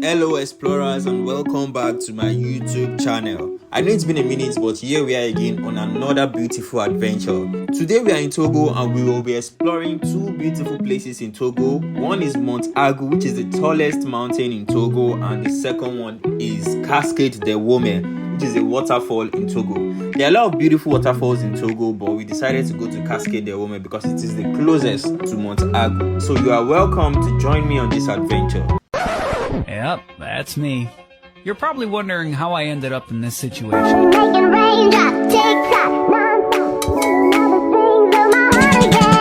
Hello explorers and welcome back to my YouTube channel. I know it's been a minute, but here we are again on another beautiful adventure. Today we are in Togo and we will be exploring two beautiful places in Togo. One is Mount Agou, which is the tallest mountain in Togo, and the second one is Cascade de Wome, which is a waterfall in Togo. There are a lot of beautiful waterfalls in Togo, but we decided to go to Cascade de Wome because it is the closest to Mount Agou. So you are welcome to join me on this adventure. Yep, that's me. You're probably wondering how I ended up in this situation. Making raindrop, tick-tock, non-stop. Another things in my heart again.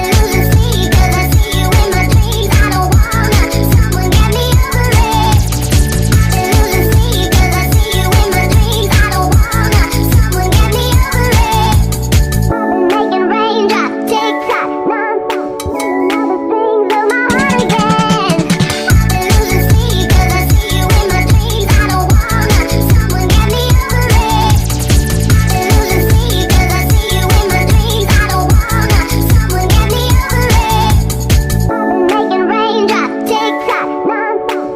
Losing sleep 'cause I see you in my dreams. I don't wanna, someone get me over it. Losing sleep 'cause I see you in my dreams. I don't wanna, someone get me over it. Making raindrop, tick-tock, non-stop. Another things in my heart again. Losing sleep 'cause I see you in my dreams. I don't wanna, someone get me over it. Losing sleep 'cause I see you in my dreams. I don't wanna, someone get me over it. Making raindrop, tick-tock, non-stop.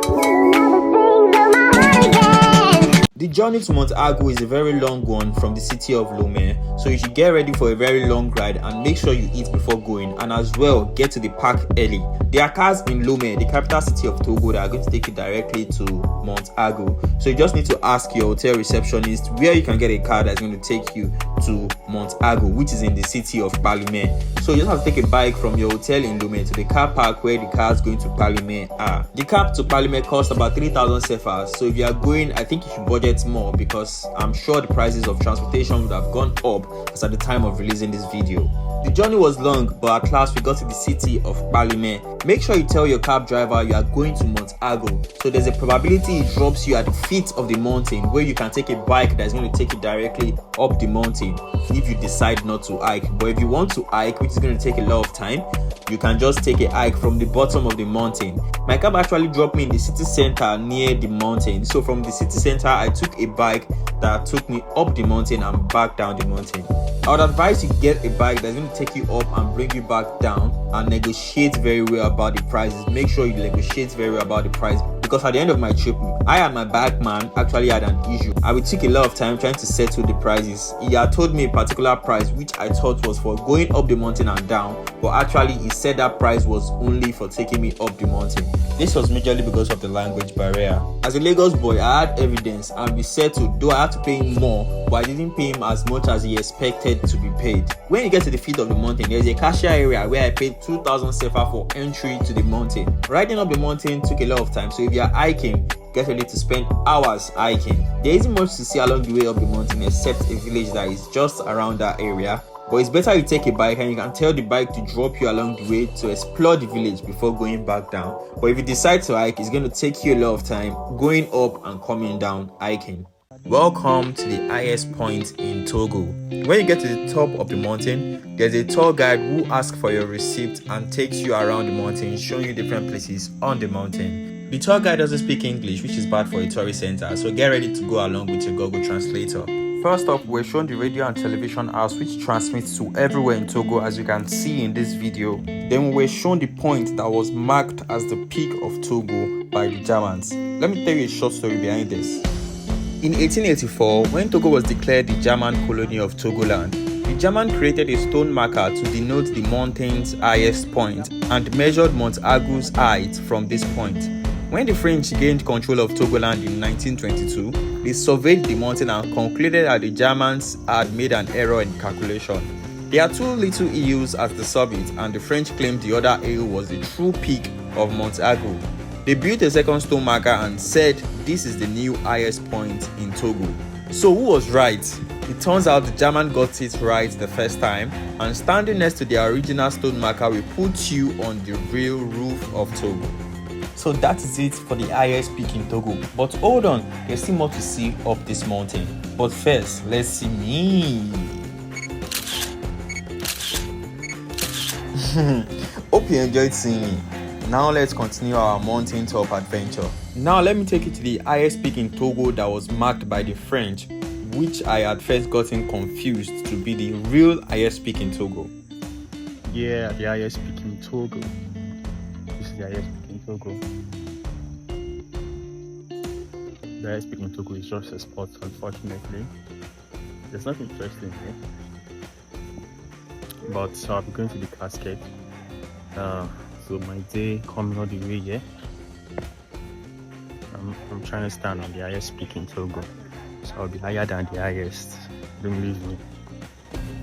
Another things in my heart again. The journey to Mount Agou is a very long one from the city of Lomé, so you should get ready for a very long ride and make sure you eat before going, and as well get to the park early. There are cars in Lomé, the capital city of Togo, that are going to take you directly to Mount Agou. So you just need to ask your hotel receptionist where you can get a car that's going to take you to Mount Agou, which is in the city of Kpalime. So you just have to take a bike from your hotel in Lomé to the car park where the cars going to Kpalime are. The cab to Kpalime costs about 3,000 CFA, so if you are going, I think you should budget more because I'm sure the prices of transportation would have gone up as at the time of releasing this video. The journey was long, but at last we got to the city of Kpalime. Make sure you tell your cab driver you are going to Mount Agou, so there's a probability it drops you at the feet of the mountain where you can take a bike that's going to take you directly up the mountain if you decide not to hike. But if you want to hike, which is going to take a lot of time, you can just take a hike from the bottom of the mountain. My cab actually dropped me in the city center near the mountain, so from the city center I took a bike that took me up the mountain and back down the mountain. I would advise you get a bike that's going to take you up and bring you back down, and negotiate very well about the prices. Make sure you negotiate very well about the price, because at the end of my trip, I and my bike man actually had an issue. I would take a lot of time trying to settle the prices. He had told me a particular price which I thought was for going up the mountain and down, but actually he said that price was only for taking me up the mountain. This was majorly because of the language barrier. As a Lagos boy, I had evidence and we settled, though I had to pay him more, but I didn't pay him as much as he expected to be paid. When you get to the feet of the mountain, there's a cashier area where I paid 2,000 CFA for entry to the mountain. Riding up the mountain took a lot of time, so if you are hiking, get ready to spend hours hiking. There isn't much to see along the way up the mountain except a village that is just around that area. But it's better you take a bike and you can tell the bike to drop you along the way to explore the village before going back down. But if you decide to hike, it's going to take you a lot of time going up and coming down hiking. Welcome to the highest point in Togo. When you get to the top of the mountain, there's a tour guide who asks for your receipt and takes you around the mountain, showing you different places on the mountain. The tour guide doesn't speak English, which is bad for a tourist center, so get ready to go along with your Google Translator. First up, we're shown the radio and television house which transmits to everywhere in Togo, as you can see in this video. Then we were shown the point that was marked as the peak of Togo by the Germans. Let me tell you a short story behind this. In 1884, when Togo was declared the German colony of Togoland, the German created a stone marker to denote the mountain's highest point and measured Mount Agou's height from this point. When the French gained control of Togoland in 1922, they surveyed the mountain and concluded that the Germans had made an error in calculation. There are two little hills at the summit, and the French claimed the other hill was the true peak of Mount Agou. They built a second stone marker and said this is the new highest point in Togo. So who was right? It turns out the German got it right the first time, and standing next to the original stone marker will put you on the real roof of Togo. So that is it for the highest peak in Togo. But hold on, there's still more to see up this mountain. But first, let's see me. Hope you enjoyed seeing me. Now let's continue our mountain top adventure. Now let me take you to the highest peak in Togo that was marked by the French, which I had first gotten confused to be the real highest peak in Togo. Yeah, the highest peak in Togo. This is the highest peak in Togo. guy speaking Togo is just a sport, unfortunately. There's nothing interesting here. But so I'm going to the Cascade. So my day coming all the way here. I'm trying to stand on the highest peak in Togo. So I'll be higher than the highest. Don't leave me.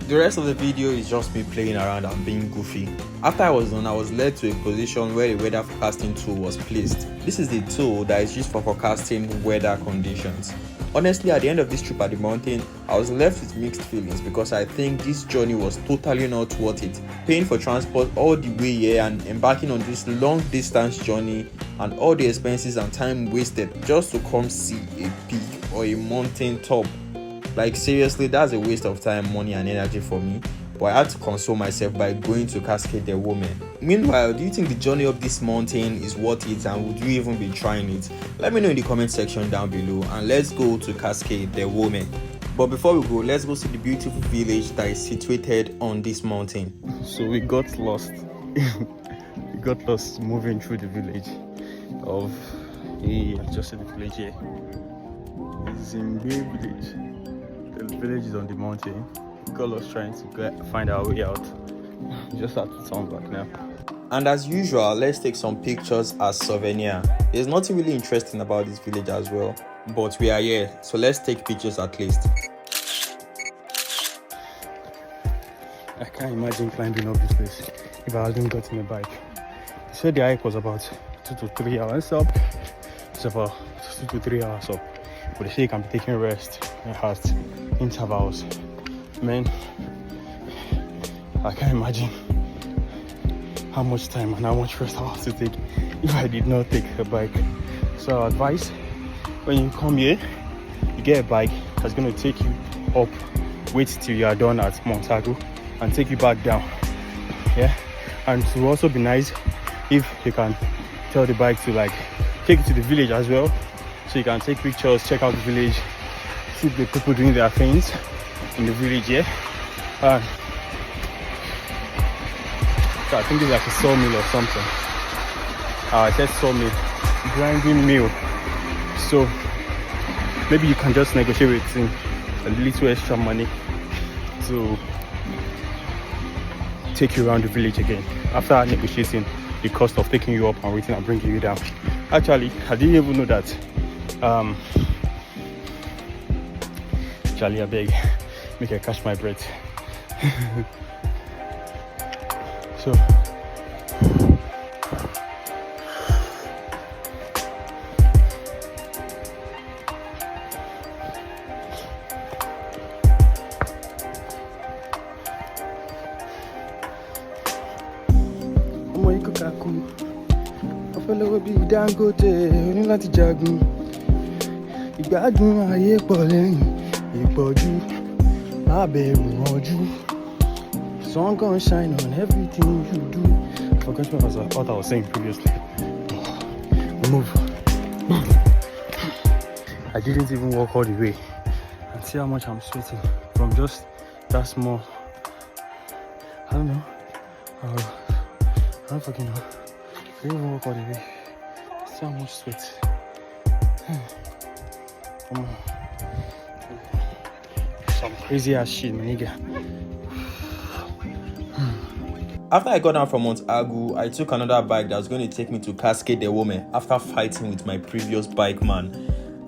The rest of the video is just me playing around and being goofy. After I was done, I was led to a position where the weather forecasting tool was placed. This is the tool that is used for forecasting weather conditions. Honestly, at the end of this trip at the mountain, I was left with mixed feelings because I think this journey was totally not worth it. Paying for transport all the way here and embarking on this long distance journey and all the expenses and time wasted just to come see a peak or a mountain top. Like seriously, that's a waste of time, money and energy for me. But I had to console myself by going to Cascade de Wome. Meanwhile, do you think the journey up this mountain is worth it and would you even be trying it? Let me know in the comment section down below and let's go to Cascade de Wome. But before we go, let's go see the beautiful village that is situated on this mountain. So we got lost. We got lost moving through the village of just the village here. Zingbe Village. The village is on the mountain. We got lost trying to find our way out. Just have to turn back now. And as usual, let's take some pictures as souvenir. There's nothing really interesting about this village as well, but we are here, so let's take pictures at least. I can't imagine climbing up this place if I hadn't gotten a bike. They said the hike was about 2 to 3 hours up. It's about 2 to 3 hours up. But they say you can be taking rest at intervals. Man, I can't imagine how much time and how much rest I have to take if I did not take a bike. So I advise, when you come here, you get a bike that's going to take you up, wait till you are done at Mount Agou and take you back down. Yeah, and it will also be nice if you can tell the bike to like take you to the village as well, so you can take pictures, check out the village, see the people doing their things in the village here. So I think it's like a sawmill or something. I said sawmill, grinding mill. So maybe you can just negotiate with him a little extra money to take you around the village again after negotiating the cost of taking you up and waiting and bringing you down. Actually, I didn't even know that. Charlie, I beg, make I catch my breath. So ọmọ yìí kò kàkú ọ̀fẹ́lẹ́wọ́ bíi Dangote oní láti jagun ìgbádùn ayé pọ̀ lẹ́yìn ìpọ́jú má bẹ̀rù ọjú. Sun gonna shine on everything you do. I forgot what I was saying previously. Move. I didn't even walk all the way. And see how much I'm sweating from just that small. I don't know. I don't fucking know. I didn't even walk all the way. See how much sweat. Some crazy ass shit, my nigga. After I got down from Mount Agou, I took another bike that was going to take me to Cascade de Wome after fighting with my previous bike man.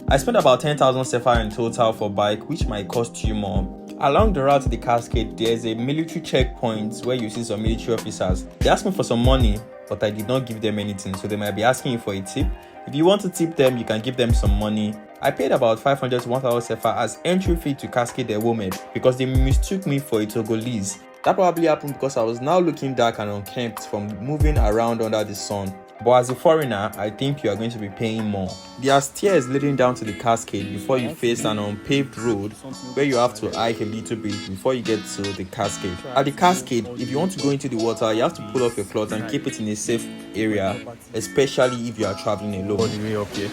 I spent about 10,000 CFA in total for bike, which might cost you more. Along the route to the Cascade, there's a military checkpoint where you see some military officers. They asked me for some money, but I did not give them anything, so they might be asking you for a tip. If you want to tip them, you can give them some money. I paid about 500 to 1,000 CFA as entry fee to Cascade de Wome because they mistook me for a Togolese. That probably happened because I was now looking dark and unkempt from moving around under the sun. But as a foreigner, I think you are going to be paying more. There are stairs leading down to the cascade before you face an unpaved road where you have to hike a little bit before you get to the cascade. At the cascade, if you want to go into the water, you have to pull off your clothes and keep it in a safe area, especially if you are traveling alone. All the way up here,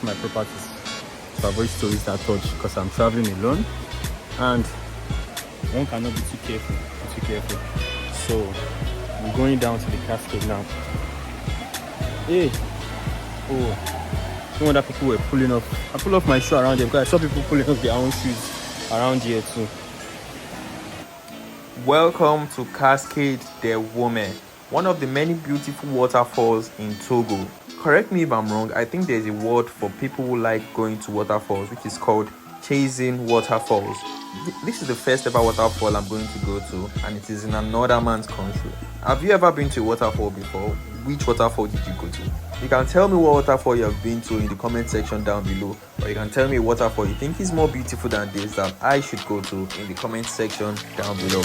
my properties to avoid stories that touch because I'm traveling alone and one cannot be too careful. So we're going down to the cascade now. Hey, oh, No wonder people were pulling off. I pulled off my shoe around here because I saw people pulling off their own shoes around here too. Welcome to Cascade de Wome, one of the many beautiful waterfalls in Togo. Correct me if I'm wrong, I think there's a word for people who like going to waterfalls, which is called chasing waterfalls. This is the first ever waterfall I'm going to go to, and it is in another man's country. Have you ever been to a waterfall before? Which waterfall did you go to? You can tell me what waterfall you have been to in the comment section down below, or you can tell me a waterfall you think is more beautiful than this that I should go to in the comment section down below.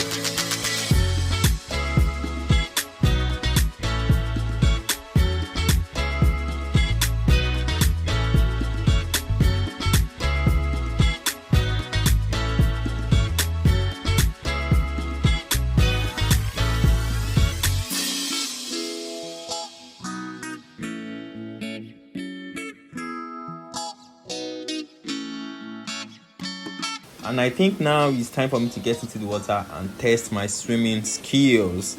And I think now it's time for me to get into the water and test my swimming skills.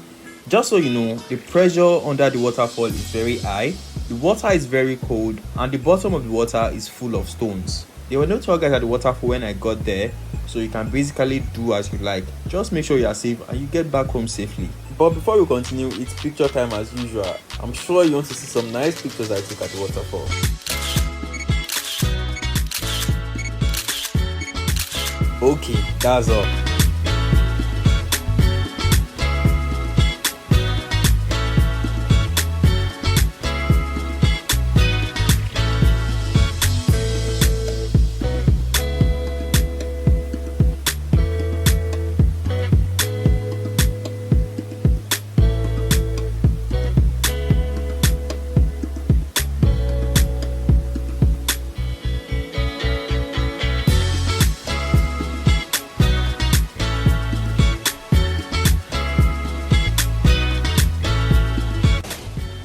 Just so you know, the pressure under the waterfall is very high, the water is very cold, and the bottom of the water is full of stones. There were no tour guides at the waterfall when I got there, so you can basically do as you like. Just make sure you are safe and you get back home safely. But before we continue, it's picture time as usual. I'm sure you want to see some nice pictures I took at the waterfall. Okay, that's all.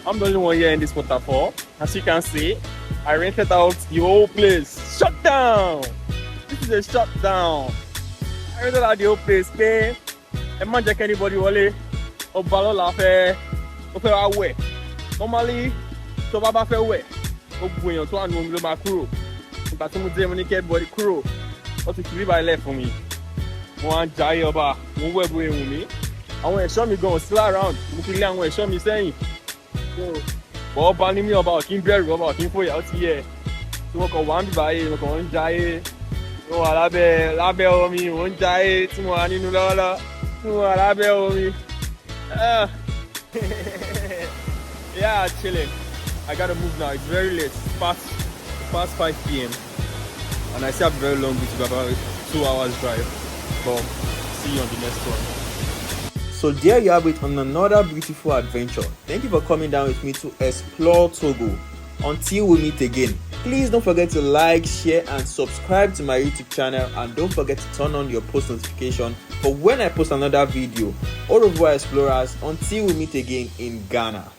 I'm the only one here in this waterfall. As you can see, I rented out the whole place. Shut down! This is a shutdown. I rented out the whole place. Okay? Imagine anybody wale. Obalo la fe. Ofe awe. Normally, so baba fe we. Ogboyan to anu mi lo ma kúrò. Nígbà tí mo dé mo ní kẹ́ body kúrò. Ó ti kiri by left for me. Mo an jayé ọba. Mo we bo ehun mi. Àwọn ẹ̀ṣọ́ mi gan still around. Mo fi lé àwọn ẹ̀ṣọ́ mi sẹ́yìn. Bọ́ bá ní mí ọba òkín bẹ̀rù ọba òkín fòyà ó ti yẹ tí wọ́n kàn wá ń bíbá yé wọ́n kàn ń jayé tí wọ́n wà lábẹ́ omi wọ́n ń jayé tí wọ́n wà nínú lọ́wọ́lọ́ tí wọ́n wà lábẹ́ omi. Yeah, chilling. I gotta move now. It's very late. It's past 5 p.m. and I still have a very long way to go, about 2 hours drive. But see you on the next one. So there you have it on another beautiful adventure. Thank you for coming down with me to explore Togo. Until we meet again, please don't forget to like, share and subscribe to my YouTube channel, and don't forget to turn on your post notification for when I post another video. Au revoir explorers, until we meet again in Ghana.